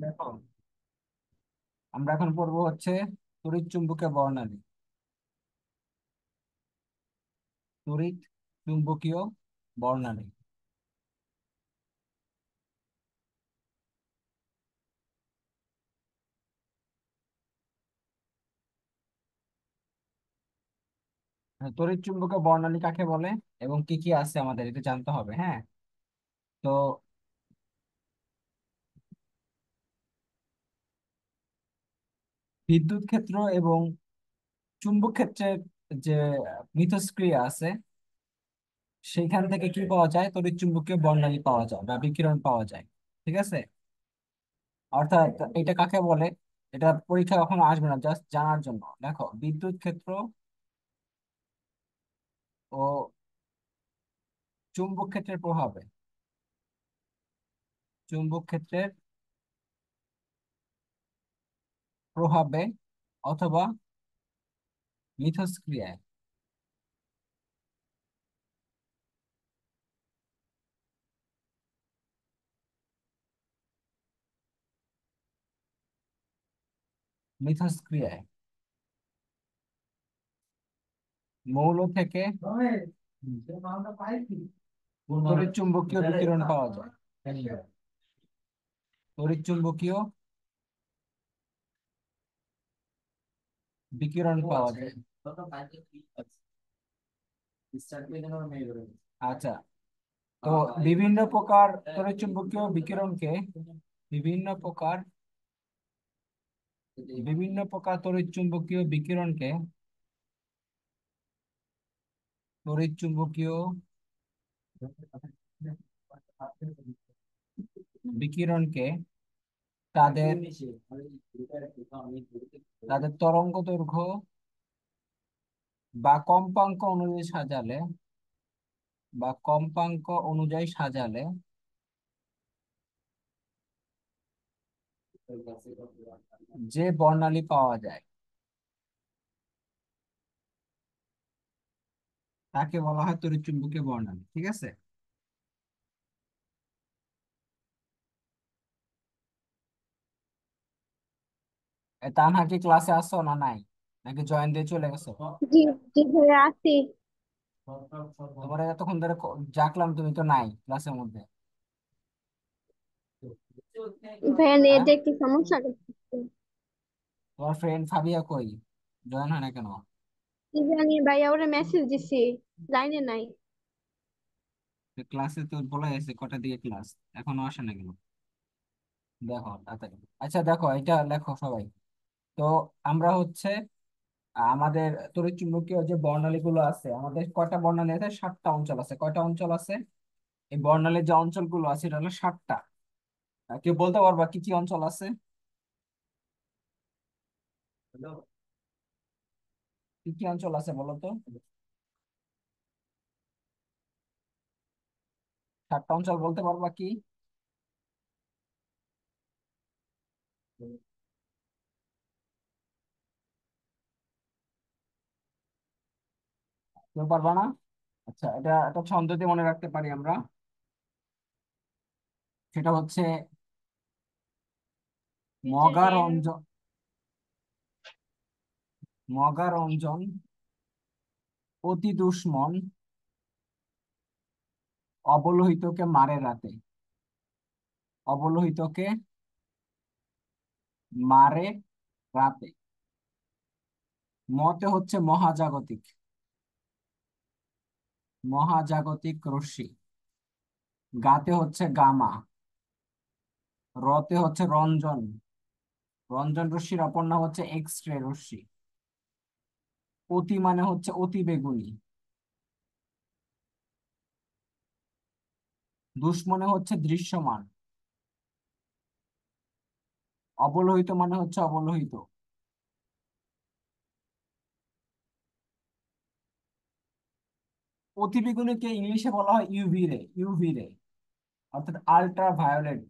দেখো, আমরা এখন পড়বো হচ্ছে তড়িৎ চুম্বকীয় বর্ণালী। তড়িৎ চুম্বকীয় বর্ণালী। তড়িৎ চুম্বকীয় বর্ণালী কাকে বলে এবং কি কি আছে আমাদের এটা জানতে হবে। হ্যাঁ, তো বিদ্যুৎ ক্ষেত্র এবং চুম্বক ক্ষেত্রের যে মিথস্ক্রিয়া আছে, সেইখান থেকে কি পাওয়া যায়? তড়িৎ চুম্বকীয় বর্ণালী পাওয়া যায় বা বিকিরণ পাওয়া যায়। ঠিক আছে, অর্থাৎ এটা কাকে বলে, এটা পরীক্ষা কখনো আসবে না, জাস্ট জানার জন্য। দেখো, বিদ্যুৎ ক্ষেত্র ও চুম্বক ক্ষেত্রের প্রভাবে, চুম্বক ক্ষেত্রের প্রভাবে অথবা মিথস্ক্রিয়ায় মিথস্ক্রিয়ায় মৌল থেকে তড়িৎ চুম্বকীয় বিকিরণ পাওয়া যায়। তড়িৎ চুম্বকীয় বিকিরণ পাওয়া যায়। আচ্ছা, তো বিভিন্ন প্রকার তড়িৎ চুম্বকীয় বিকিরণকে বিভিন্ন প্রকার বিভিন্ন প্রকার তড়িৎ চুম্বকীয় বিকিরণকে তড়িৎ চুম্বকীয় বিকিরণকে তাদের তাদের তরঙ্গ দৈর্ঘ্য বা কম্পাঙ্ক অনুযায়ী সাজালে বা কম্পাঙ্ক অনুযায়ী সাজালে, যে বর্ণালী পাওয়া যায় তাকে বলা হয় তড়িৎ চুম্বকীয় বর্ণালী। ঠিক আছে, তানহা কি ক্লাসে আসছো না নাই, নাকি জয়েন দিয়ে চলে গেছো? জি, জি ভাইয়া আছি। তোমার এতক্ষণ ধরে ডাকলাম, তুমি তো নাই ক্লাসের মধ্যে। ভাইয়া হ্যাঁ, নেটে একটু সমস্যা করতেছে। তোমার ফ্রেন্ড ফাবিয়া কই? জয়েন হয় না কেন? কি জানি ভাইয়া, ওরে মেসেজ দিছি, লাইনে নাই। ক্লাসে তো বলা গেছে কটা দিয়ে ক্লাস, এখনো আসে না কেন? দেখো তাড়াতাড়ি। আচ্ছা দেখো, এটা লেখো সবাই। তো আমরা হচ্ছে আমাদের তড়িৎ চুম্বকীয় যে বর্ণালী গুলো আছে, আমাদের কয়টা বর্ণালী আছে? 7টা অঞ্চল আছে। কয়টা অঞ্চল আছে? এই বর্ণালীর যে অঞ্চলগুলো আছে এটা হলো 7টা। কেউ বলতে পারবা কি কি অঞ্চল আছে? কি কি অঞ্চল আছে বলো তো? 7টা অঞ্চল বলতে পারবা কি? কেউ পারবা না? আচ্ছা, এটা একটা ছন্দ দিয়ে মনে রাখতে পারি আমরা। সেটা হচ্ছে মগারঞ্জন। মগারঞ্জন, অতি দুষ্মন, অবলোহিতকে মারে রাতে। অবলোহিতকে মারে রাতে। মতে হচ্ছে মহাজাগতিক, মহাজাগতিক রশ্মি। গাতে হচ্ছে গামা। রতে হচ্ছে রঞ্জন, রঞ্জন রশ্মির অপর নাম হচ্ছে এক্স রে রশ্মি। অতি মানে হচ্ছে অতি বেগুনি। দুষ্মনে হচ্ছে দৃশ্যমান। অবলোহিত মানে হচ্ছে অবলোহিত। অতি বেগুনিকে ইংলিশে বলা হয় ইউভি রে, ইউভি রে, অর্থাৎ আল্ট্রা ভায়োলেট।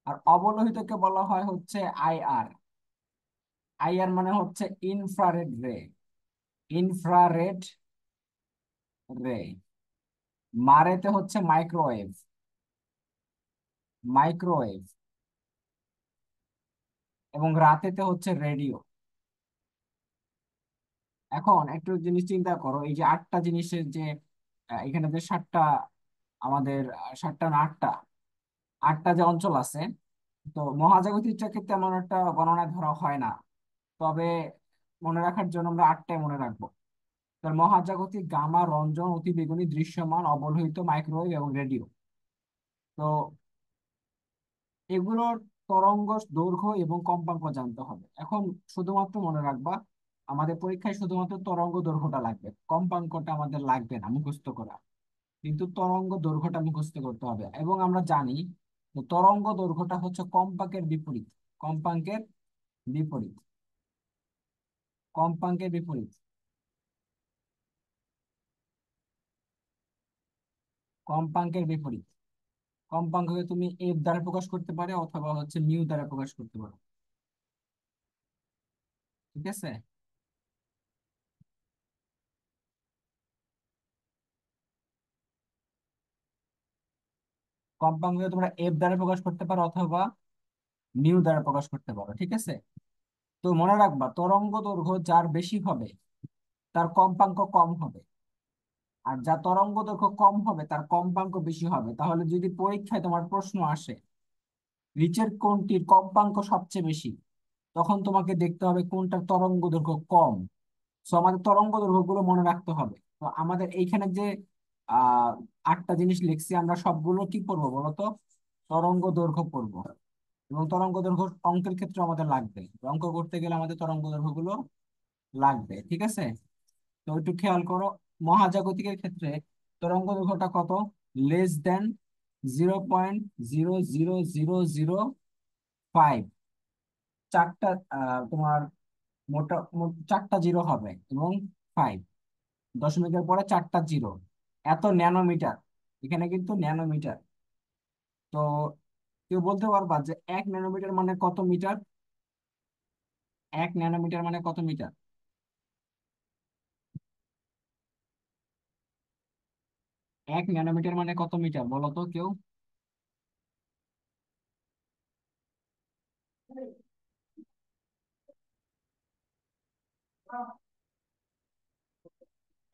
আর অবলোহিতকে বলা হয় হচ্ছে আইআর। আইআর মানে হচ্ছে ইনফ্রারেড রে, ইনফ্রারেড রে। মারেতে হচ্ছে মাইক্রোওয়েভ, মাইক্রোওয়েভ। এবং রাতেতে হচ্ছে রেডিও। এখন একটু জিনিস চিন্তা করো, এই যে আটটা জিনিসের যে এখানে যে সাতটা, আমাদের সাতটা না আটটা, আটটা যে অঞ্চল আছে, তো মহাজাগতিকটাকে তেমন একটা গণনায় ধরা হয় না। তবে মনে রাখার জন্য আমরা আটটায় মনে রাখবো। তার মহাজাগতিক, গামা, রঞ্জন, অতিবেগুনি, দৃশ্যমান, অবলোহিত, মাইক্রোওয়েভ এবং রেডিও। তো এগুলোর তরঙ্গ দৈর্ঘ্য এবং কম্পাঙ্ক জানতে হবে। এখন শুধুমাত্র মনে রাখবা, আমাদের পরীক্ষায় শুধুমাত্র তরঙ্গ দৈর্ঘ্যটা লাগবে, কম্পাঙ্কটা আমাদের লাগবে না মুখস্থ করা। কিন্তু তরঙ্গ দৈর্ঘ্যটা মুখস্থ করতে হবে। এবং আমরা জানি যে তরঙ্গ দৈর্ঘ্যটা হচ্ছে কম্পাঙ্কের বিপরীত। কম্পাঙ্কের বিপরীত। কম্পাঙ্কের বিপরীত। কম্পাঙ্কের বিপরীত। কম্পাঙ্ককে তুমি এফ দ্বারা প্রকাশ করতে পারো অথবা হচ্ছে মিউ দ্বারা প্রকাশ করতে পারো। ঠিক আছে। কম্পাঙ্ককে তোমরা এফ দ্বারা প্রকাশ করতে পারো অথবা মিউ দ্বারা প্রকাশ করতে পারো। ঠিক আছে। তো মনে রাখবা, তরঙ্গ দৈর্ঘ্য যার বেশি হবে তার কম্পাঙ্ক কম হবে, আর যা তরঙ্গ দৈর্ঘ্য কম হবে তার কম্পাঙ্ক বেশি হবে। তাহলে যদি পরীক্ষায় তোমার প্রশ্ন আসে নিচের কোনটির কম্পাঙ্ক সবচেয়ে বেশি, তখন তোমাকে দেখতে হবে কোনটার তরঙ্গ দৈর্ঘ্য কম। সো আমাদের তরঙ্গ দৈর্ঘ্য গুলো মনে রাখতে হবে। তো আমাদের এইখানে যে আহ আটটা জিনিস লিখছি, আমরা সবগুলো কি করবো বলতো? তরঙ্গ দৈর্ঘ্য পড়বো। এবং তরঙ্গ দৈর্ঘ্য অঙ্কের ক্ষেত্রে আমাদের লাগবে, অঙ্ক করতে গেলে আমাদের তরঙ্গ দৈর্ঘ্য গুলো লাগবে। ঠিক আছে। তো একটু খেয়াল করো, মহাজাগতিকের ক্ষেত্রে তরঙ্গ দৈর্ঘ্যটা কত? লেস দেন 0.00005। চারটা তোমার মোট চারটা জিরো হবে, এবং 5, দশমিকের পরে চারটা জিরো, এত ন্যানোমিটার। এখানে কিন্তু ন্যানোমিটার। তো কেউ বলতে পারবা যে 1 ন্যানোমিটার মানে কত মিটার? 1 ন্যানোমিটার মানে কত মিটার? 1 ন্যানোমিটার মানে কত মিটার বলো তো কেউ?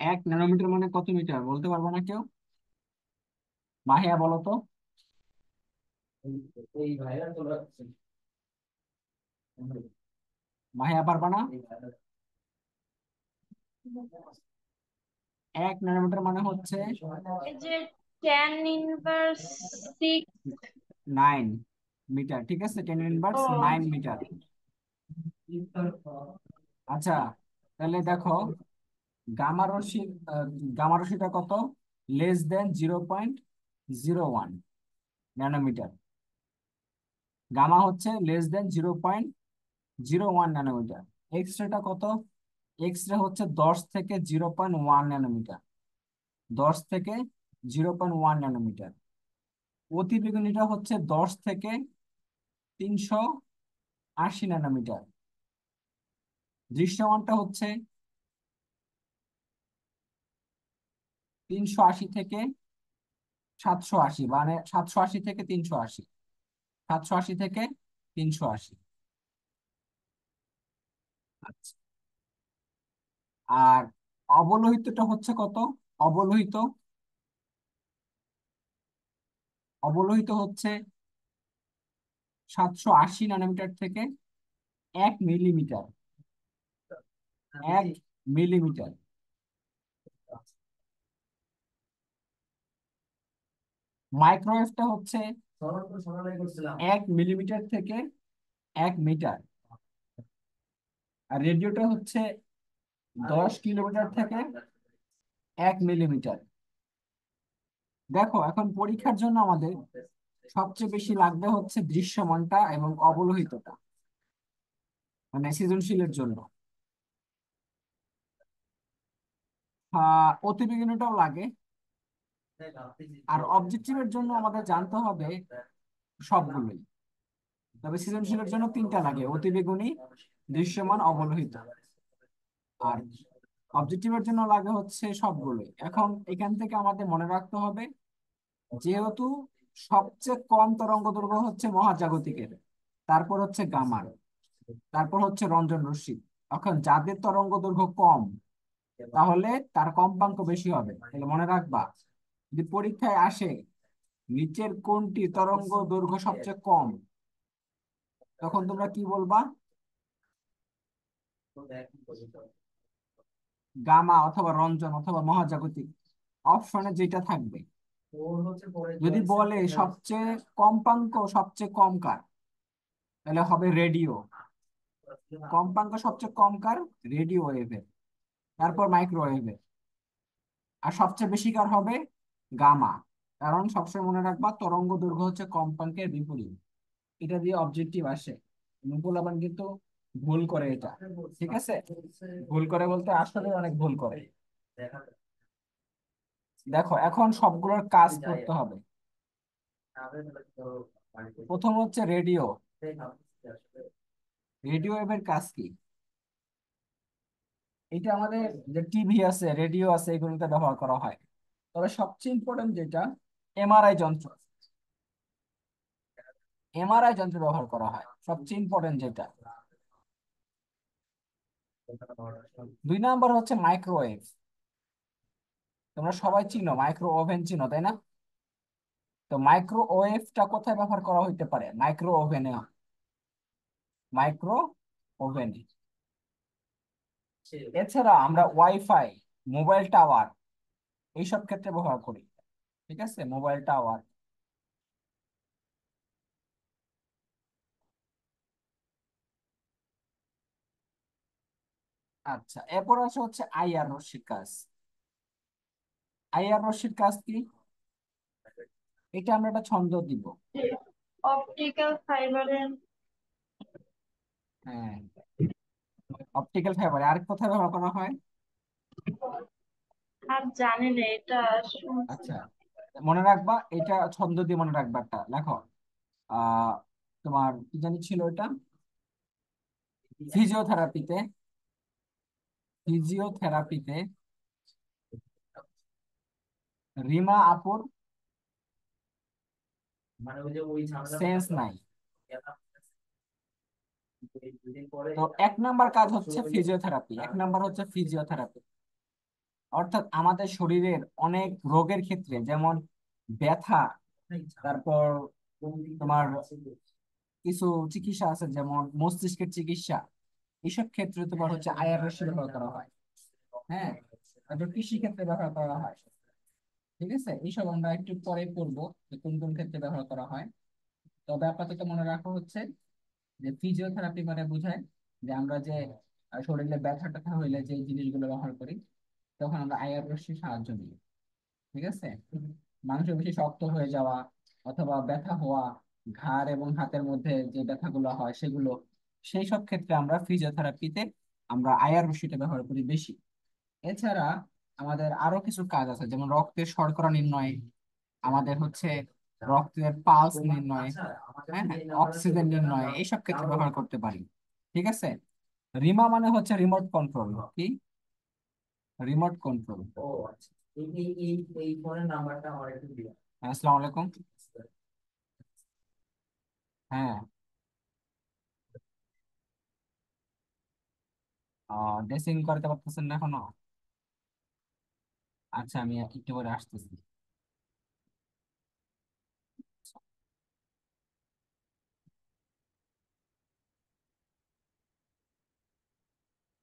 এক ন্যানোমিটার মানে কত মিটার বলতে পারবো না কেউ? মাহিয়া বলো তো। মাহিয়া পারবা না? 1 ন্যানোমিটার মানে হচ্ছে এই যে 10⁻⁶। 9 মিটার। ঠিক আছে, 10⁻৯ মিটার। আচ্ছা, তাহলে দেখো, গামা রশ্মি, গামা রশ্মিটা কত? Less than 0.01 nanometre. গামা হচ্ছে লেস দেন 0.01 ন্যানোমিটার। এক্স রেটা কত? এক্স রে হচ্ছে 10 থেকে 0.1 ন্যানোমিটার। 10 থেকে 0.1 ন্যানোমিটার। অতিবেগুনিটা হচ্ছে 10 থেকে 380 ন্যানোমিটার। দৃশ্যমানটা হচ্ছে 380 থেকে 780, মানে 780 থেকে 380। 780 থেকে 380। আচ্ছা। আর অবলোহিতটা হচ্ছে কত? অবলোহিত, অবলোহিত হচ্ছে 780 ন্যানোমিটার থেকে 1 মিলিমিটার। 1 মিলিমিটার। মাইক্রোওয়েভটা হচ্ছে 1 মিলিমিটার থেকে 1 মিটার। আর রেডিওটা হচ্ছে 10 কিলোমিটার থেকে 1 মিলিমিটার। দেখো, এখন পরীক্ষার জন্য আমাদের সবচেয়ে বেশি লাগবে হচ্ছে দৃশ্যমানটা এবং অবলোহিতটা, মানে সৃজনশীলের জন্য। অতিবেগুনিটাও লাগে। আর অবজেক্টিভের জন্য আমাদের জানতে হবে সবগুলোই। তবে সৃজনশীলের জন্য তিনটা লাগে: অতিবেগুনি, দৃশ্যমান, অবলোহিত। আর অবজেক্টিভের জন্য লাগে হচ্ছে সবগুলোই। এখন এখান থেকে আমাদের মনে রাখতে হবে, যেহেতু সবচেয়ে কম তরঙ্গ দৈর্ঘ্য হচ্ছে মহাজাগতিকের, তারপর হচ্ছে গামার। তারপর হচ্ছে রঞ্জন রশ্মি। এখন যাদের তরঙ্গ দৈর্ঘ্য কম, তাহলে তার কম্পাঙ্ক বেশি হবে। তাহলে মনে রাখবা, যদি পরীক্ষায় আসে নিচের কোনটি তরঙ্গ দৈর্ঘ্য সবচেয়ে কম, তখন তোমরা কি বলবা? গামা অথবা রঞ্জন অথবা মহাজাগতিক, অপশনে যেটা থাকবে। যদি বলে সবচেয়ে কম্পাঙ্ক সবচেয়ে কম কার, তাহলে হবে রেডিও। কম্পাঙ্ক সবচেয়ে কম কার? রেডিও ওয়েভের, তারপর মাইক্রোওয়েভের। আর সবচেয়ে বেশি কার হবে? গামা। কারণ সবসময় মনে রাখবা তরঙ্গ দৈর্ঘ্য হচ্ছে কম্পাঙ্কের বিপরীত। এটা দিয়ে অবজেক্টিভ আসে। মুকুল আবার কিন্তু ভুল করে এটা, ঠিক আছে? ভুল করে বলতে আসলে অনেক ভুল করে। দেখো এখন সবগুলোর কাজ করতে হবে। প্রথম হচ্ছে রেডিও। রেডিও ওয়েভের কাজ কি? এটা আমাদের যে টিভি আছে, রেডিও আছে, এগুলোতে ব্যবহার করা হয়। তবে সবচেয়ে ইম্পর্টেন্ট যেটা, এমআরআই যন্ত্র। এমআরআই যন্ত্র ব্যবহার করা হয় সবচেয়ে ইম্পর্টেন্ট যেটা। 2 নাম্বার হচ্ছে মাইক্রোওয়েভ। তোমরা সবাই চিনো, মাইক্রো ওভেন চিনো, তাই না? তো মাইক্রোওয়েভটা কোথায় ব্যবহার করা হইতে পারে? মাইক্রো ওভেনে। মাইক্রো ওভেনে। এছাড়া আমরা ওয়াইফাই, মোবাইল টাওয়ার, এইসব ক্ষেত্রে ব্যবহার করি। ঠিক আছে, মোবাইল টাওয়ার। আচ্ছা, এরপর আসে হচ্ছে আইআর রশ্মির কাজ। আইআর রশ্মির কাজ কি? এটা আমরা একটা ছন্দ দিব। অপটিক্যাল ফাইবারের। হ্যাঁ, অপটিক্যাল ফাইবার। আর কোথায় ব্যবহার করা হয়? আর জানি না, এটা শুনছি। আচ্ছা, মনে রাখবা, এটা ছন্দ দিয়ে মনে রাখবা। একটা লেখো। আহ তোমার কি জানি ছিল এটা, ফিজিওথেরাপিতে। ফিজিওথেরাপিতে রিমা আপুর সেন্স নাই। তো 1 নাম্বার কাজ হচ্ছে ফিজিওথেরাপি। 1 নাম্বার হচ্ছে ফিজিওথেরাপি। অর্থাৎ আমাদের শরীরের অনেক রোগের ক্ষেত্রে, যেমন ব্যথা, তারপর তোমার কিছু চিকিৎসা আছে যেমন মস্তিষ্কের চিকিৎসা, এইসব ক্ষেত্রে তোমার হচ্ছে আয়ার রশ্মি ব্যবহার করা হয়। হ্যাঁ, তারপর কৃষি ক্ষেত্রে ব্যবহার করা হয়। ঠিক আছে, এইসব আমরা একটু পরে পড়বো যে কোন কোন ক্ষেত্রে ব্যবহার করা হয়। তবে আপাতত মনে রাখা হচ্ছে যে ফিজিওথেরাপি মানে বোঝায় যে আমরা যে শরীরে ব্যথা ট্যাথা হইলে যে জিনিসগুলো ব্যবহার করি, তখন আমরা আয়ার রশ্মির সাহায্য নিই। ঠিক আছে, মাংস বেশি শক্ত হয়ে যাওয়া অথবা ব্যথা হওয়া, ঘাড় এবং হাতের মধ্যে যে ব্যথাগুলো হয় সেগুলো, সেই সব ক্ষেত্রে আমরা ফিজিওথেরাপিতে আমরা আয়ার রশ্মিটা ব্যবহার করি বেশি। এছাড়া আমাদের আরো কিছু কাজ আছে, যেমন রক্তের শর্করা নির্ণয়, আমাদের হচ্ছে রক্তের পালস নির্ণয়, হ্যাঁ, অক্সিজেন নির্ণয়, এইসব ক্ষেত্রে ব্যবহার করতে পারি। ঠিক আছে। রিমা মানে হচ্ছে রিমোট কন্ট্রোল। কি? Remote control. আসসালামু আলাইকুম। হ্যাঁ, ড্রেসিং করতে পারতেছেন না এখনো? আচ্ছা, আমি একটু পরে আসতেছি।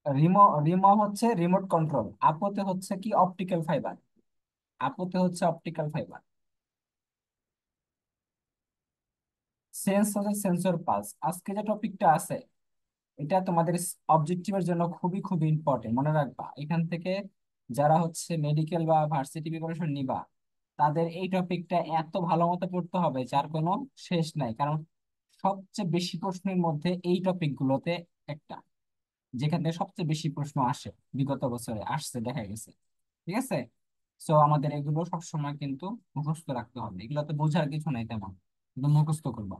রিমো হচ্ছে রিমোট কন্ট্রোল, আপোতে হচ্ছে কি অপটিক্যাল ফাইবার। আপোতে হচ্ছে অপটিক্যাল ফাইবার। সেন্স হচ্ছে সেন্সর পালস। আজকে যে টপিকটা আছে, এটা তোমাদের অবজেক্টিভের জন্য খুবই খুবই ইম্পর্টেন্ট। মনে রাখবা, এখান থেকে যারা হচ্ছে মেডিকেল বা ভার্সিটি প্রিপারেশন নিবা, তাদের এই টপিকটা এত ভালো মতো পড়তে হবে যার কোনো শেষ নাই। কারণ সবচেয়ে বেশি প্রশ্নের মধ্যে এই টপিক গুলোতে একটা, যেখান থেকে সবচেয়ে বেশি প্রশ্ন আসে, বিগত বছরে আসছে, দেখা গেছে। ঠিক আছে। সো আমাদের এগুলো সবসময় কিন্তু মুখস্থ রাখতে হবে। এগুলো তো বোঝার কিছু নাই তেমন, কিন্তু মুখস্থ করবা।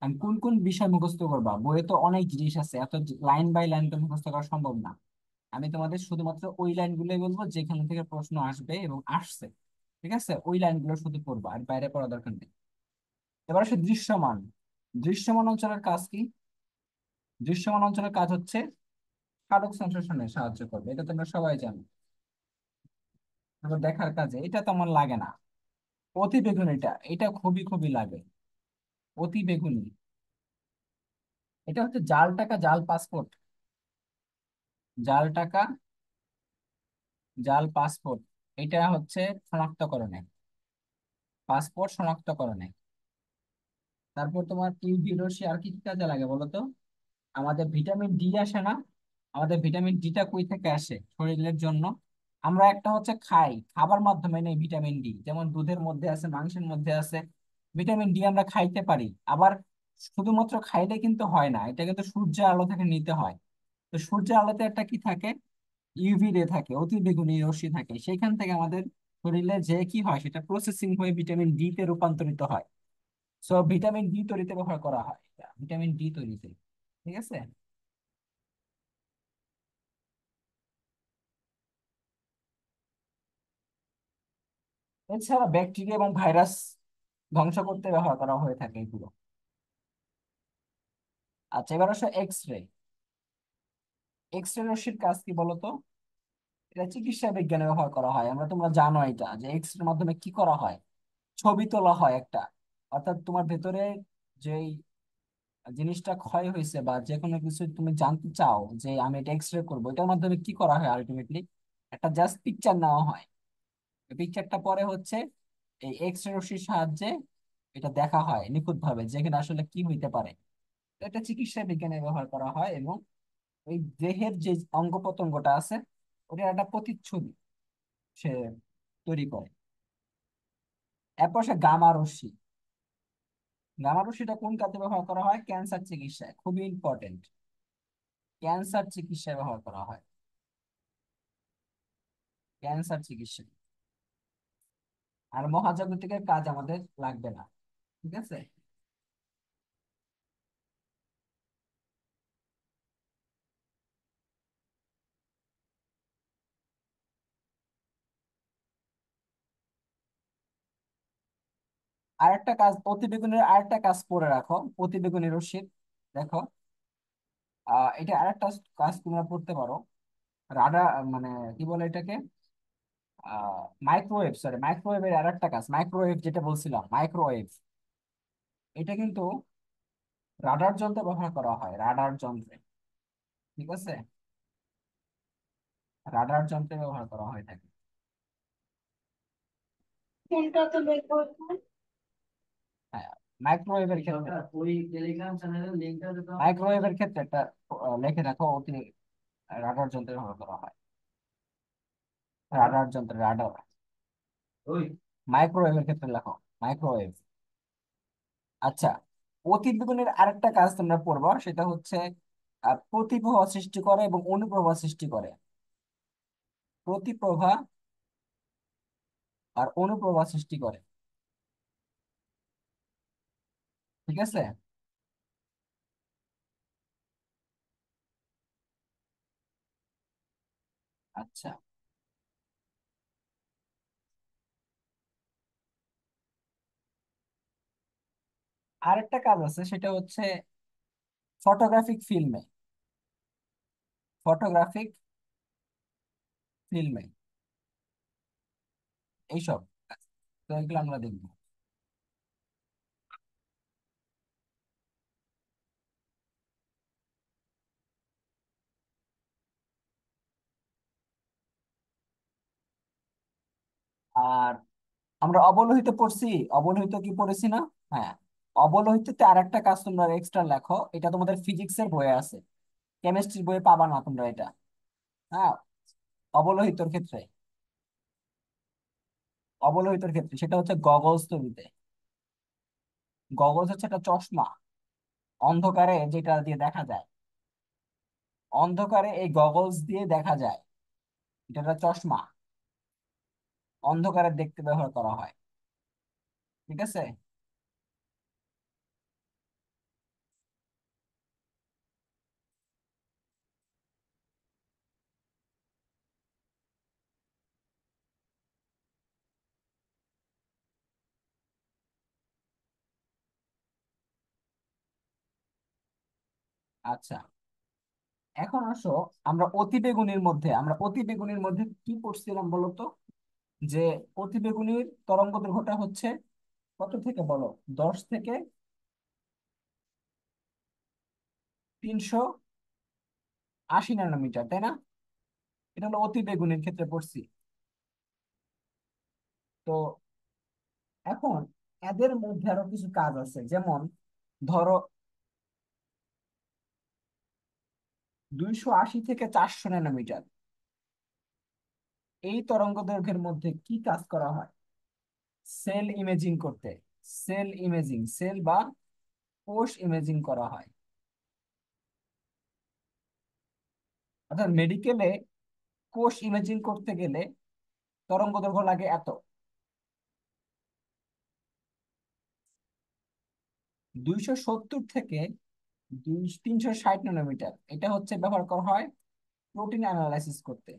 আর কোন কোন বিষয় মুখস্থ করবা, বইয়ে তো অনেক জিনিস আছে, এত লাইন বাই লাইন তো মুখস্থ করা সম্ভব না। আমি তোমাদের শুধুমাত্র ওই লাইনগুলোই বলবো যেখান থেকে প্রশ্ন আসবে এবং আসছে। ঠিক আছে, ওই লাইনগুলো শুধু পড়বা, আর বাইরে পড়া দরকার নেই। এবার আসে দৃশ্যমান। দৃশ্যমান অঞ্চলের কাজ কি? দৃশ্যমান অঞ্চলের কাজ হচ্ছে সালোক সংশ্লেষণে সাহায্য করবে, এটা তোমরা সবাই জানো। তারপর দেখার কাজে এটা তো আমার লাগে না। অতি বেগুনি, এটা এটা খুবই খুবই লাগে। অতি বেগুনি, এটা হচ্ছে জাল টাকা, জাল পাসপোর্ট। জাল টাকা, জাল পাসপোর্ট, এটা হচ্ছে শনাক্তকরণে, পাসপোর্ট শনাক্তকরণে। তারপর তোমার ইউভি রশ্মি আর কি কি কাজে লাগে বলো তো? আমাদের ভিটামিন ডি আসে না? আমাদের ভিটামিন ডিটা কই থেকে আসে শরীরের জন্য? আমরা একটা হচ্ছে খাই, খাবার মাধ্যমে নেই ভিটামিন ডি, যেমন দুধের মধ্যে আছে, মাংসের মধ্যে আছে। ভিটামিন ডি আমরা খাইতে পারি, আবার শুধুমাত্র খাইলে কিন্তু হয় না, এটা কিন্তু সূর্যের আলো থেকে নিতে হয়। তো সূর্যের আলোতে একটা কি থাকে, ইউভি রে থাকে, অতি বেগুনি রশ্মি থাকে, সেখান থেকে আমাদের শরীরে যে কি হয় সেটা প্রসেসিং হয়ে ভিটামিন ডি তে রূপান্তরিত হয়। সো ভিটামিন ডি তৈরিতে ব্যবহার করা হয় এটা, ভিটামিন ডি তৈরিতে। ঠিক আছে। এছাড়া ব্যাকটেরিয়া এবং ভাইরাস ধ্বংস করতে ব্যবহার করা হয়ে থাকে এগুলো। আচ্ছা, এবার আসো এক্স রে। এক্স রে রশ্মির কাজ কি বলতো? এটা চিকিৎসা বিজ্ঞানে ব্যবহার করা হয়, আমরা তোমরা জানো এটা, যে এক্স রে মাধ্যমে কি করা হয়, ছবি তোলা হয় একটা। অর্থাৎ তোমার ভেতরে যেই জিনিসটা ক্ষয় হয়েছে বা যে কোনো কিছু তুমি জানতে চাও যে আমি এটা এক্স রে করবো, এটার মাধ্যমে কি করা হয় আলটিমেটলি, একটা জাস্ট পিকচার নেওয়া হয়। পিকচারটা পরে হচ্ছে এই এক্স রে রশ্মির সাহায্যে এটা দেখা হয় নিখুঁত ভাবে, যেখানে আসলে কি হইতে পারে। এটা চিকিৎসা বিজ্ঞানে ব্যবহার করা হয়, এবং ওই দেহের যে অঙ্গ প্রত্যঙ্গটা আছে ওটার একটা প্রতিচ্ছবি সে তৈরি করে। এরপর সে গামা রশ্মি। গামা রশ্মিটা কোন কাজে ব্যবহার করা হয়? ক্যান্সার চিকিৎসায়, খুবই ইম্পর্টেন্ট। ক্যান্সার চিকিৎসায় ব্যবহার করা হয়, ক্যান্সার চিকিৎসা। আর মহাজাগতিকের কাজ আমাদের লাগবে না। ঠিক আছে। আরেকটা কাজ, অতিবেগুনের আরেকটা কাজ করে রাখো, অতিবেগুনি রশ্মির। দেখো, এটা আরেকটা কাজ তোমরা করতে পারো। রাডার, মানে কি বলে এটাকে, মাইক্রোওয়েভ, সরি, মাইক্রোওয়েভের আর একটা কাজ, মাইক্রোওয়েভ যেটা বলছিলাম, মাইক্রোওয়েভ, এটা কিন্তু রাডার যন্ত্রে ব্যবহার করা হয়, রাডার যন্ত্রে। ঠিক আছে, রাডার যন্ত্রে ব্যবহার করা হয় থাকে। ফোনটা তো বের করো। হ্যাঁ, মাইক্রোওয়েভের ক্ষেত্রে, মাইক্রোওয়েভের ক্ষেত্রে একটা লিখে রাখো, অতি রাডার যন্ত্রে ব্যবহার করা হয়, রাডার যন্ত্রে, রাডার। মাইক্রোওয়েভের ক্ষেত্রে লেখো, মাইক্রোওয়েভ। আচ্ছা, অতিবেগুনের আরেকটা কাজ তোমরা পড়বা, সেটা হচ্ছে প্রতিপ্রভা সৃষ্টি করে এবং অনুপ্রভা সৃষ্টি করে। প্রতিপ্রভা আর অনুপ্রভা সৃষ্টি করে। ঠিক আছে। আচ্ছা, আরেকটা কাজ আছে, সেটা হচ্ছে ফটোগ্রাফিক ফিল্মে, ফটোগ্রাফিক ফিল্মে এইসব কাজ। তো এগুলো আমরা দেখবো। আর আমরা অবলোহিত পড়ছি, অবলোহিত কি পড়েছি না? হ্যাঁ, অবলোহিততে আরেকটা কাজ তোমরা এক্সট্রা লেখো, এটা তোমাদের ফিজিক্সের বইয়ে আছে, কেমিস্ট্রির বইয়ে পাবা না তোমরা এটা। হ্যাঁ, অবলোহিতর ক্ষেত্রে, অবলোহিতর ক্ষেত্রে সেটা হচ্ছে গগলস তৈরিতে। গগলস হচ্ছে একটা চশমা, অন্ধকারে যেটা দিয়ে দেখা যায়, অন্ধকারে এই গগলস দিয়ে দেখা যায়, এটা একটা চশমা, অন্ধকারে দেখতে ব্যবহার করা হয়। ঠিক আছে। আচ্ছা, এখন আসো, আমরা অতিবেগুনির মধ্যে কি পড়ছিলাম বলতো? যে অতিবেগুনির তরঙ্গ দৈর্ঘ্যটা হচ্ছে কত থেকে বলো? 10 থেকে 380 ন্যানোমিটার, তাই না? এটা হলো অতিবেগুনির ক্ষেত্রে পড়ছি। তো এখন এদের মধ্যে আরো কিছু কাজ আছে, যেমন ধরো 280 থেকে 400 ন্যানোমিটার, এই তরঙ্গ দৈর্ঘ্যের মধ্যে কি কাজ করা হয়? সেল ইমেজিং করতে, সেল বা কোষ ইমেজিং করা হয়। অর্থাৎ মেডিকেলে কোষ ইমেজিং করতে গেলে তরঙ্গ দৈর্ঘ্য লাগে এত। 270 থেকে 360 ন্যানোমিটার, এটা হচ্ছে ব্যবহার করা হয় প্রোটিন অ্যানালাইসিস করতে।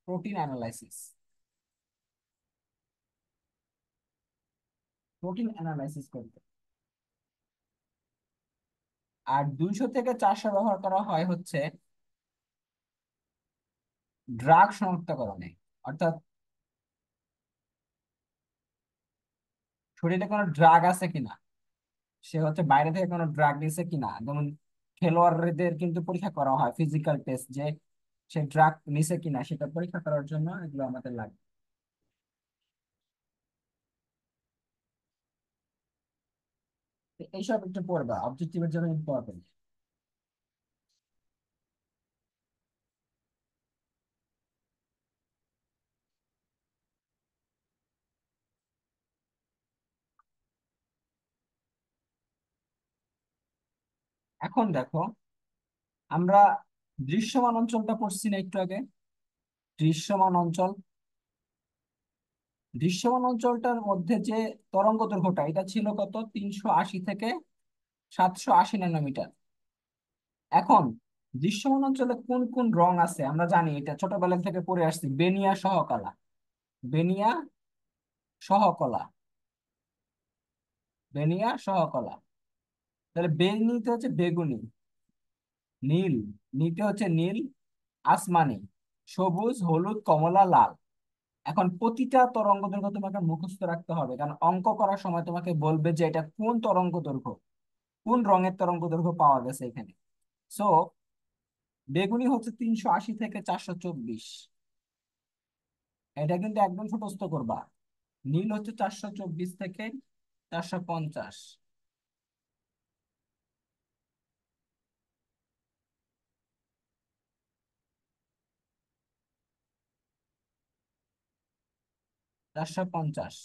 প্রোটিন অ্যানালাইসিস, প্রোটিন অ্যানালাইসিস করতে। আর 200 থেকে 400 ব্যবহার করা হয় হচ্ছে ড্রাগ শনাক্তকরণে। অর্থাৎ শরীরে কোনো ড্রাগ আছে কিনা, সে হচ্ছে বাইরে থেকে কোনো ড্রাগ নিছে কিনা। যেমন খেলোয়াড়দের কিন্তু পরীক্ষা করা হয়, ফিজিক্যাল টেস্ট, যে সে ড্রাগ নিছে কিনা সেটা পরীক্ষা করার জন্য এগুলো আমাদের লাগে। তো এইসব একটু পড়বা, অবজেক্টিভের জন্য ইম্পর্টেন্ট। এখন দেখো, আমরা দৃশ্যমান অঞ্চলটা পড়ছি না একটু আগে? দৃশ্যমান অঞ্চল, দৃশ্যমান অঞ্চলটার মধ্যে যে তরঙ্গ দৈর্ঘ্যটা, এটা ছিল কত? 380 থেকে 780 ন্যানোমিটার। এখন দৃশ্যমান অঞ্চলে কোন কোন রং আছে আমরা জানি, এটা ছোটবেলা থেকে পড়ে আসছি, বেনিয়া সহকলা। বেনিয়া সহকলা, বেনিয়া সহকলা। তাহলে বেনিতে হচ্ছে বেগুনি, নীল, নিতে হচ্ছে নীল, আসমানি, সবুজ, হলুদ, কমলা, লাল। এখন প্রতিটা তরঙ্গ দৈর্ঘ্য তোমাকে মুখস্থ রাখতে হবে, কারণ অঙ্ক করার সময় তোমাকে বলবে যে এটা কোন তরঙ্গ দৈর্ঘ্য, কোন রঙের তরঙ্গ দৈর্ঘ্য পাওয়া গেছে এখানে। সো বেগুনি হচ্ছে 380 থেকে 424, এটা কিন্তু একদম মুখস্থ করবা। নীল হচ্ছে 424 থেকে 450, 450।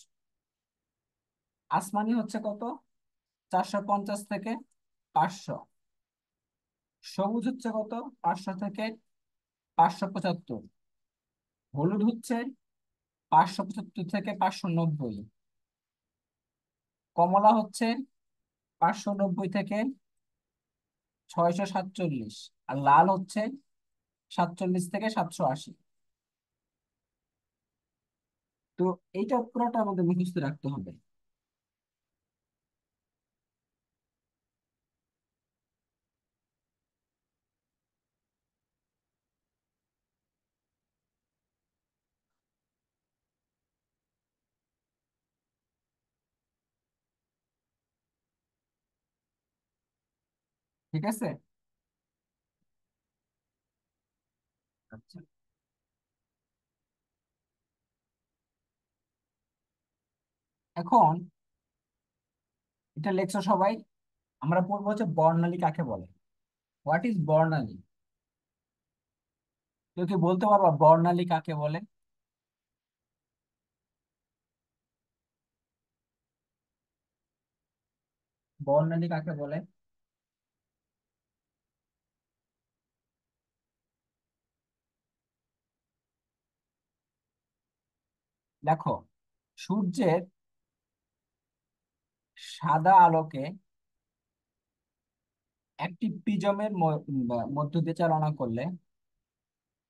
আসমানি হচ্ছে কত? 450 থেকে 500। সবুজ হচ্ছে কত? 500 থেকে 575। হলুদ হচ্ছে 575 থেকে 590। কমলা হচ্ছে 590 থেকে 647। আর লাল হচ্ছে 47 থেকে 780। তো এইটা পুরোটা আমাদের মুখস্থ রাখতে হবে। ঠিক আছে। আচ্ছা, এখন এটা লেখছো সবাই, আমরা পড়বো হচ্ছে বর্ণালী কাকে বলে। হোয়াট ইজ বর্ণালী? কেউ কি বলতে পারবা বর্ণালী কাকে বলে? বর্ণালী কাকে বলে? দেখো, সূর্যের সাদা আলোকে একটি প্রিজমের মধ্য দিয়ে চালনা করলে,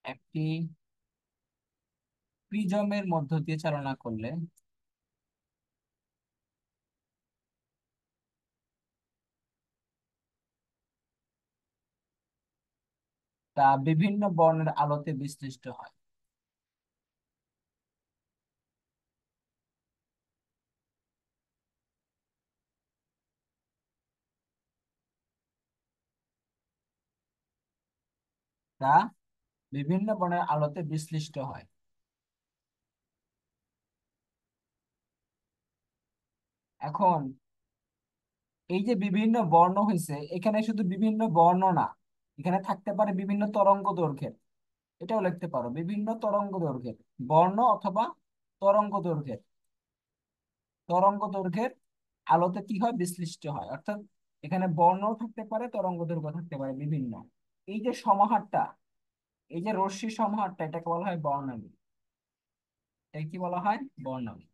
একটি প্রিজমের মধ্য দিয়ে চালনা করলে তা বিভিন্ন বর্ণের আলোতে বিশ্লিষ্ট হয়। তা বিভিন্ন বর্ণের আলোতে বিশ্লিষ্ট হয়। এখন এই যে বিভিন্ন বর্ণ হয়েছে, এখানে শুধু বিভিন্ন বর্ণ না, এখানে থাকতে পারে বিভিন্ন তরঙ্গ দৈর্ঘ্যের। এটাও লিখতে পারো, বিভিন্ন তরঙ্গ দৈর্ঘ্যের বর্ণ অথবা তরঙ্গ দৈর্ঘ্যের, তরঙ্গ দৈর্ঘ্যের আলোতে কি হয়, বিশ্লিষ্ট হয়। অর্থাৎ এখানে বর্ণও থাকতে পারে, তরঙ্গ দৈর্ঘ্য থাকতে পারে বিভিন্ন। এই যে সমাহারটা, এই যে রশ্মি সমাহারটা, এটাকে বলা হয় বর্ণালী। এটা কি বলা হয়, বর্ণালী।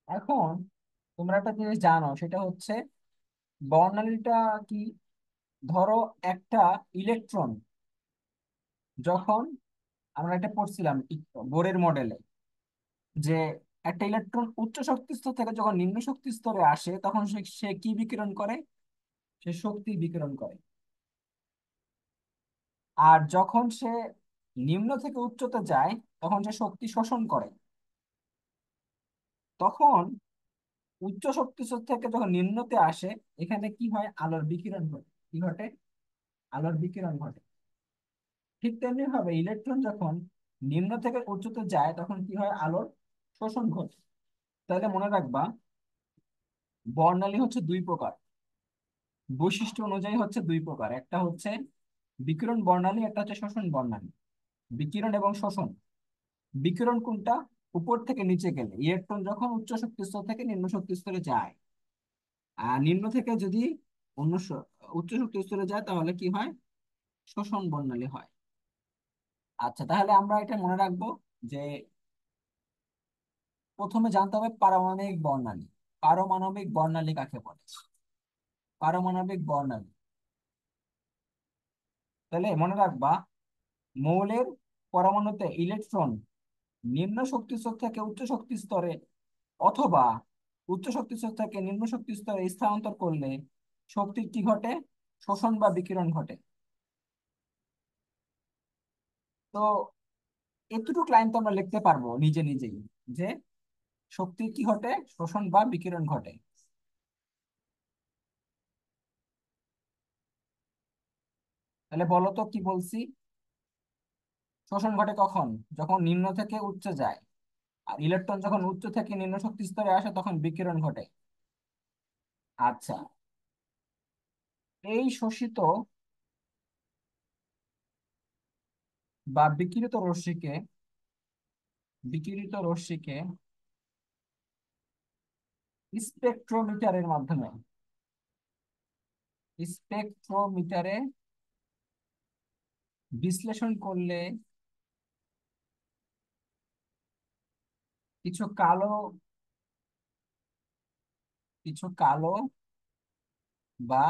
এখন তোমরা একটা জিনিস জানো, সেটা হচ্ছে বর্ণালীটা কি। ধরো একটা ইলেকট্রন, যখন আমরা এটা পড়ছিলাম বোরের মডেলে, যে একটা ইলেকট্রন উচ্চ শক্তি স্তর থেকে যখন নিম্ন শক্তি স্তরে আসে, তখন সে সে কি বিকিরণ করে, সে শক্তি বিকিরণ করে। আর যখন সে নিম্ন থেকে উচ্চতে যায়, তখন সে শক্তি শোষণ করে। তখন উচ্চ শক্তি স্তর থেকে যখন নিম্নতে আসে, এখানে কি হয়, আলোর বিকিরণ ঘটে। কি ঘটে, আলোর বিকিরণ ঘটে। ঠিক তেমনি ভাবে ইলেকট্রন যখন নিম্ন থেকে উচ্চতে যায়, তখন কি হয়, আলোর শোষণ ঘটে। তাহলে মনে রাখবা, বর্ণালী হচ্ছে দুই প্রকার, বৈশিষ্ট্য অনুযায়ী হচ্ছে দুই প্রকার। একটা হচ্ছে বিকিরণ বর্ণালী, একটা হচ্ছে শোষণ বর্ণালী। বিকিরণ এবং শোষণ। বিকিরণ কোনটা, উপর থেকে নিচে গেলে, ইলেকট্রন যখন উচ্চ শক্তি স্তর থেকে নিম্ন শক্তি স্তরে যায়। আর নিম্ন থেকে যদি অন্য উচ্চ শক্তি স্তরে যায়, তাহলে কি হয়, শোষণ বর্ণালী হয়। আচ্ছা, তাহলে আমরা এটা মনে রাখবো যে প্রথমে জানতে হবে পারমাণবিক বর্ণালী। পারমাণবিক বর্ণালী কাকে বলে, পারমাণবিক বর্ণালী। তাহলে মনে রাখবা, মৌলের পরমাণুতে ইলেকট্রন নিম্ন শক্তি স্তর থেকে উচ্চ শক্তি স্তরে, অথবা উচ্চ শক্তি স্তর থেকে নিম্ন শক্তি স্তরে স্থানান্তর করলে শক্তির কি ঘটে, শোষণ বা বিকিরণ ঘটে। তো এতটুকু লাইন তো আমরা লিখতে পারবো নিজে নিজেই, যে শক্তির কি ঘটে, শোষণ বা বিকিরণ ঘটে। তাহলে বলো তো কি বলছি, শোষণ ঘটে কখন, যখন নিম্ন থেকে উচ্চ যায়। আর ইলেকট্রন যখন উচ্চ থেকে নিম্ন শক্তি স্তরে আসে, তখন বিকিরণ ঘটে। আচ্ছা, এই শোষিত বা বিকিরিত রশ্মিকে স্পেকট্রোমিটারের মাধ্যমে, স্পেকট্রোমিটারে বিশ্লেষণ করলে কিছু কালো, কিছু কালো বা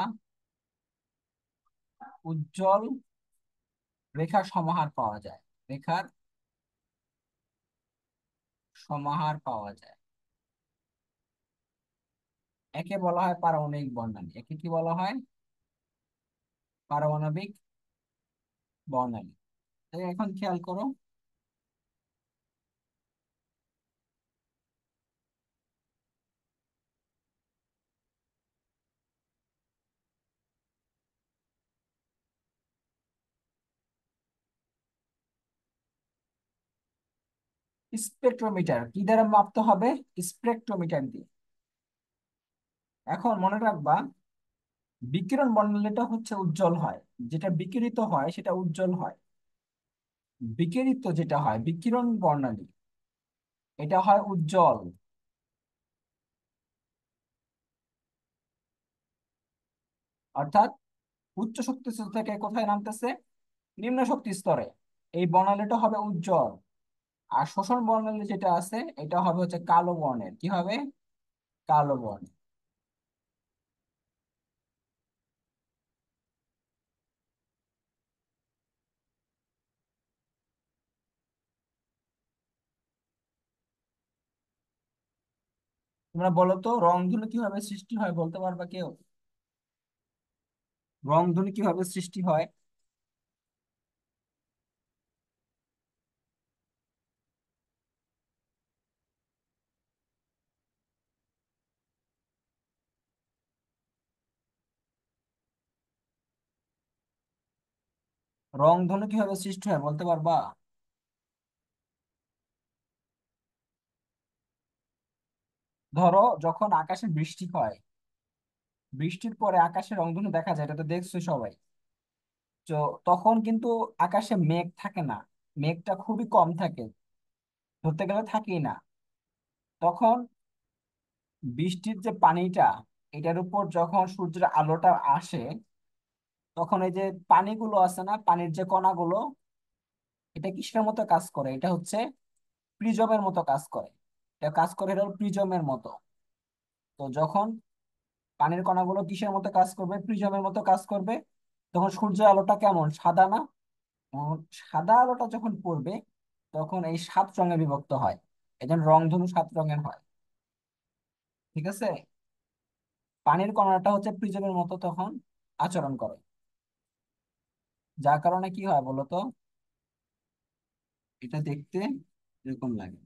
উজ্জ্বল রেখার সমাহার পাওয়া যায়। রেখার সমাহার পাওয়া যায়। একে বলা হয় পারমাণবিক বর্ণালী। একে কি বলা হয়, পারমাণবিক বর্ণালী। তাই এখন খেয়াল করো, স্পেকট্রোমিটার কি দ্বারা মাপতে হবে, স্পেকট্রোমিটার দিয়ে। এখন মনে রাখবা, বিকিরণ বর্ণালীটা হচ্ছে উজ্জ্বল হয়, যেটা বিকিরিত হয় সেটা উজ্জ্বল হয়। বিকিরিত যেটা হয়, বিকিরণ বর্ণালী, এটা হয় উজ্জ্বল। অর্থাৎ উচ্চ শক্তি স্তর থেকে কোথায় নামতেছে, নিম্ন শক্তি স্তরে, এই বর্ণালীটা হবে উজ্জ্বল। আর শোষণ বর্ণালী যেটা আছে, এটা হবে হচ্ছে কালো বর্ণের। কি হবে, কালো বর্ণ। তোমরা বলো তো রংধনু কিভাবে সৃষ্টি হয়, বলতে পারবা কেউ? রংধনু কিভাবে সৃষ্টি হয়? রংধনু কিভাবে সৃষ্টি হয় বলতে পারবা? ধরো যখন আকাশে বৃষ্টি হয়, বৃষ্টির পরে আকাশে রংধনু দেখা যায়, এটা তো দেখছো সবাই। তো তখন কিন্তু আকাশে মেঘ থাকে না, মেঘটা খুবই কম থাকে, ধরতে গেলে থাকেই না। তখন বৃষ্টির যে পানিটা, এটার উপর যখন সূর্যের আলোটা আসে, তখন এই যে পানিগুলো আছে না, পানির যে কণাগুলো, এটা কিসের মতো কাজ করে? এটা হচ্ছে প্রিজমের মতো কাজ করে। এটা কাজ করে হলো প্রিজমের মতো। তো যখন পানির কণাগুলো কিসের মতো কাজ করবে, প্রিজমের মতো কাজ করবে, তখন সূর্যের আলোটা কেমন, সাদা না? সাদা আলোটা যখন পড়বে, তখন এই সাত রঙে বিভক্ত হয়। এই জন্য রংধনু সাত রঙের হয়। ঠিক আছে? পানির কণাটা হচ্ছে প্রিজমের মতো তখন আচরণ করে, যার কারণে কি হয় বলতো, এটা দেখতে এরকম লাগে।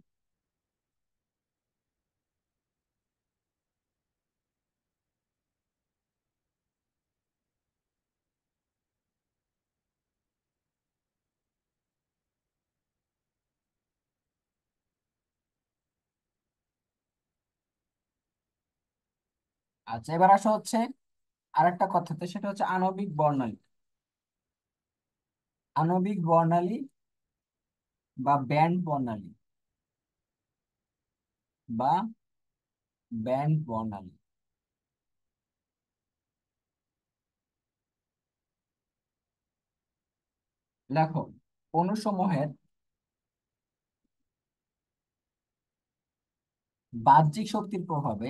আচ্ছা, এবার আসা হচ্ছে আরেকটা কথাতে, সেটা হচ্ছে আণবিক বর্ণালী। আণবিক বর্ণালী বা ব্যান্ড বর্ণালী, বা ব্যান্ড বর্ণালী। লেখো, অণুসমূহের বাহ্যিক শক্তির প্রভাবে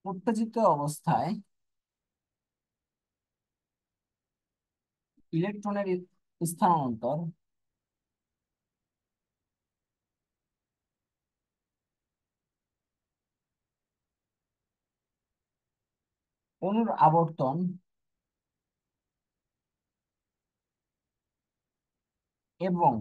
উত্তেজিত অবস্থায় ইলেকট্রনের স্থানান্তর অণুর আবর্তন এবং